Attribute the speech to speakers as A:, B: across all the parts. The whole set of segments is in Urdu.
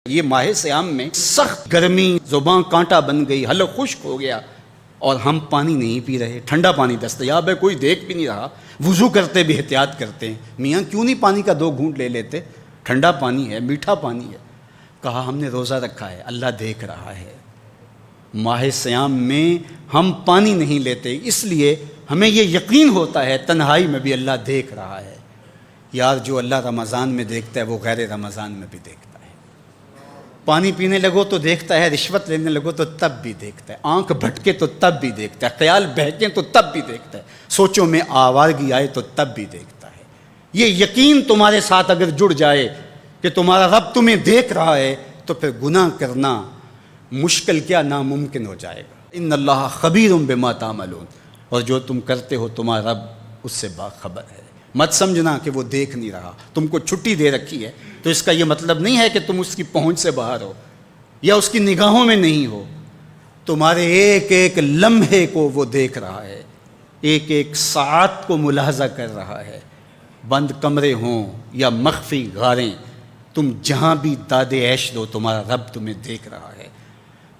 A: یہ ماہ سیام میں سخت گرمی، زبان کانٹا بن گئی، حلق خشک ہو گیا اور ہم پانی نہیں پی رہے، ٹھنڈا پانی دستیاب ہے، کوئی دیکھ بھی نہیں رہا، وضو کرتے بھی احتیاط کرتے ہیں، میاں کیوں نہیں پانی کا 2 گھونٹ لے لیتے، ٹھنڈا پانی ہے، میٹھا پانی ہے۔ کہا ہم نے روزہ رکھا ہے، اللہ دیکھ رہا ہے۔ ماہ سیام میں ہم پانی نہیں لیتے، اس لیے ہمیں یہ یقین ہوتا ہے تنہائی میں بھی اللہ دیکھ رہا ہے۔ یار جو اللہ رمضان میں دیکھتا ہے وہ غیر رمضان میں بھی دیکھتا ہے۔ پانی پینے لگو تو دیکھتا ہے، رشوت لینے لگو تو تب بھی دیکھتا ہے، آنکھ بھٹکے تو تب بھی دیکھتا ہے، خیال بہکے تو تب بھی دیکھتا ہے، سوچوں میں آوارگی آئے تو تب بھی دیکھتا ہے۔ یہ یقین تمہارے ساتھ اگر جڑ جائے کہ تمہارا رب تمہیں دیکھ رہا ہے تو پھر گناہ کرنا مشکل کیا ناممکن ہو جائے گا۔ ان اللہ خبیر بما تعملون، اور جو تم کرتے ہو تمہارا رب اس سے باخبر ہے۔ مت سمجھنا کہ وہ دیکھ نہیں رہا، تم کو چھٹی دے رکھی ہے تو اس کا یہ مطلب نہیں ہے کہ تم اس کی پہنچ سے باہر ہو یا اس کی نگاہوں میں نہیں ہو۔ تمہارے ایک ایک لمحے کو وہ دیکھ رہا ہے، ایک ایک ساعت کو ملاحظہ کر رہا ہے۔ بند کمرے ہوں یا مخفی غاریں، تم جہاں بھی داد عیش دو تمہارا رب تمہیں دیکھ رہا ہے۔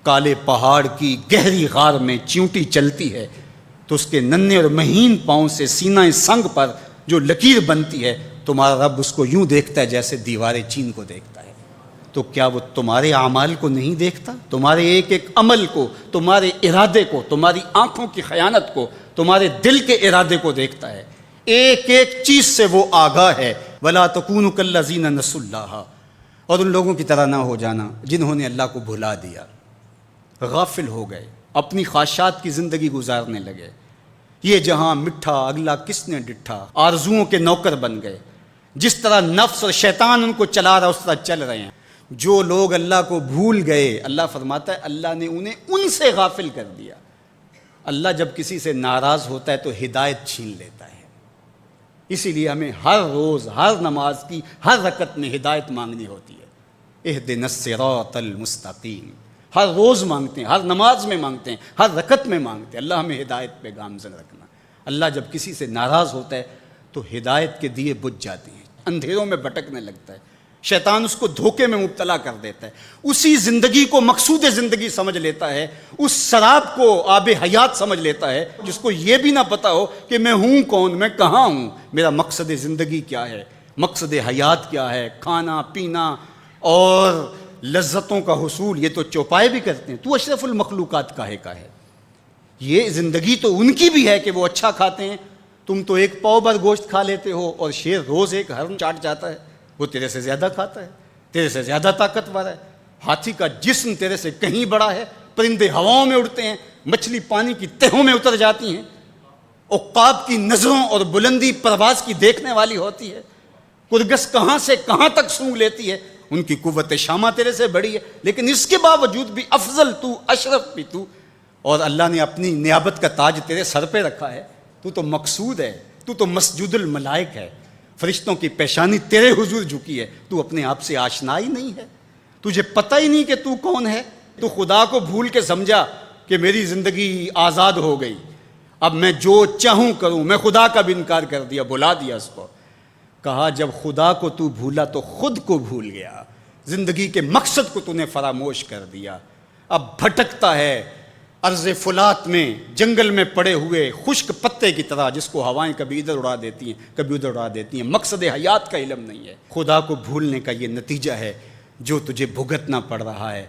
A: کالے پہاڑ کی گہری غار میں چیونٹی چلتی ہے تو اس کے ننھے اور مہین پاؤں سے سینہ سنگ پر جو لکیر بنتی ہے تمہارا رب اس کو یوں دیکھتا ہے جیسے دیوار چین کو دیکھتا ہے۔ تو کیا وہ تمہارے اعمال کو نہیں دیکھتا؟ تمہارے ایک ایک عمل کو، تمہارے ارادے کو، تمہاری آنکھوں کی خیانت کو، تمہارے دل کے ارادے کو دیکھتا ہے۔ ایک ایک چیز سے وہ آگاہ ہے۔ وَلَا تَكُونُوا كَالَّذِينَ نَسُوا اللَّهَ، اور ان لوگوں کی طرح نہ ہو جانا جنہوں نے اللہ کو بھلا دیا، غافل ہو گئے، اپنی خواہشات کی زندگی گزارنے لگے۔ یہ جہاں مٹھا اگلا کس نے ڈٹھا، آرزوؤں کے نوکر بن گئے۔ جس طرح نفس اور شیطان ان کو چلا رہا اس طرح چل رہے ہیں۔ جو لوگ اللہ کو بھول گئے، اللہ فرماتا ہے اللہ نے انہیں ان سے غافل کر دیا۔ اللہ جب کسی سے ناراض ہوتا ہے تو ہدایت چھین لیتا ہے۔ اسی لیے ہمیں ہر روز ہر نماز کی ہر رکعت میں ہدایت مانگنی ہوتی ہے۔ اہدنا الصراط المستقیم، ہر روز مانگتے ہیں، ہر نماز میں مانگتے ہیں، ہر رکعت میں مانگتے ہیں، اللہ ہمیں ہدایت پہ گامزن رکھنا۔ اللہ جب کسی سے ناراض ہوتا ہے تو ہدایت کے دیے بجھ جاتے ہیں، اندھیروں میں بھٹکنے لگتا ہے، شیطان اس کو دھوکے میں مبتلا کر دیتا ہے، اسی زندگی کو مقصود زندگی سمجھ لیتا ہے، اس شراب کو آب حیات سمجھ لیتا ہے، جس کو یہ بھی نہ پتا ہو کہ میں ہوں کون، میں کہاں ہوں، میرا مقصد زندگی کیا ہے، مقصد حیات کیا ہے، کھانا پینا اور لذتوں کا حصول۔ یہ تو چوپائے بھی کرتے ہیں، تو اشرف المخلوقات کاہے کا ہے۔ یہ زندگی تو ان کی بھی ہے کہ وہ اچھا کھاتے ہیں، تم تو 1 پاؤ بھر گوشت کھا لیتے ہو اور شیر روز 1 ہرن چاٹ جاتا ہے، وہ تیرے سے زیادہ کھاتا ہے، تیرے سے زیادہ طاقتور ہے۔ ہاتھی کا جسم تیرے سے کہیں بڑا ہے، پرندے ہواؤں میں اڑتے ہیں، مچھلی پانی کی تہوں میں اتر جاتی ہیں، عقاب کی نظروں اور بلندی پرواز کی دیکھنے والی ہوتی ہے، کرگس کہاں سے کہاں تک سونگھ لیتی ہے، ان کی قوت شامہ تیرے سے بڑی ہے، لیکن اس کے باوجود بھی افضل تو، اشرف بھی تو، اور اللہ نے اپنی نیابت کا تاج تیرے سر پہ رکھا ہے۔ تو تو مقصود ہے، تو تو مسجود الملائک ہے، فرشتوں کی پیشانی تیرے حضور جھکی ہے، تو اپنے آپ سے آشنا ہی نہیں ہے، تجھے پتہ ہی نہیں کہ تو کون ہے۔ تو خدا کو بھول کے سمجھا کہ میری زندگی آزاد ہو گئی، اب میں جو چاہوں کروں، میں خدا کا بھی انکار کر دیا، بھلا دیا اس کو۔ کہا جب خدا کو تو بھولا تو خود کو بھول گیا، زندگی کے مقصد کو تو نے فراموش کر دیا، اب بھٹکتا ہے ارض فلات میں، جنگل میں پڑے ہوئے خشک پتے کی طرح، جس کو ہوائیں کبھی ادھر اڑا دیتی ہیں کبھی ادھر اڑا دیتی ہیں۔ مقصد حیات کا علم نہیں ہے، خدا کو بھولنے کا یہ نتیجہ ہے جو تجھے بھگتنا پڑ رہا ہے۔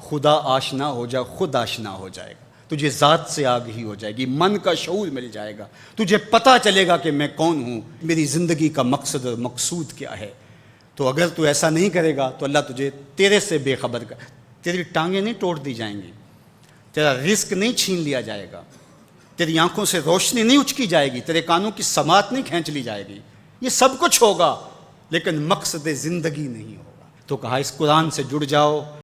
A: خدا آشنا ہو جا، خود آشنا ہو جائے گا، تجھے ذات سے آگہی ہو جائے گی، من کا شعور مل جائے گا، تجھے پتہ چلے گا کہ میں کون ہوں، میری زندگی کا مقصد اور مقصود کیا ہے۔ تو اگر تو ایسا نہیں کرے گا تو اللہ تجھے تیرے سے بے خبر کر، تیری ٹانگیں نہیں توڑ دی جائیں گی، تیرا رزق نہیں چھین لیا جائے گا، تیری آنکھوں سے روشنی نہیں اچکی جائے گی، تیرے کانوں کی سماعت نہیں کھینچ لی جائے گی، یہ سب کچھ ہوگا لیکن مقصد زندگی نہیں ہوگا۔ تو کہا اس قرآن سے جڑ جاؤ۔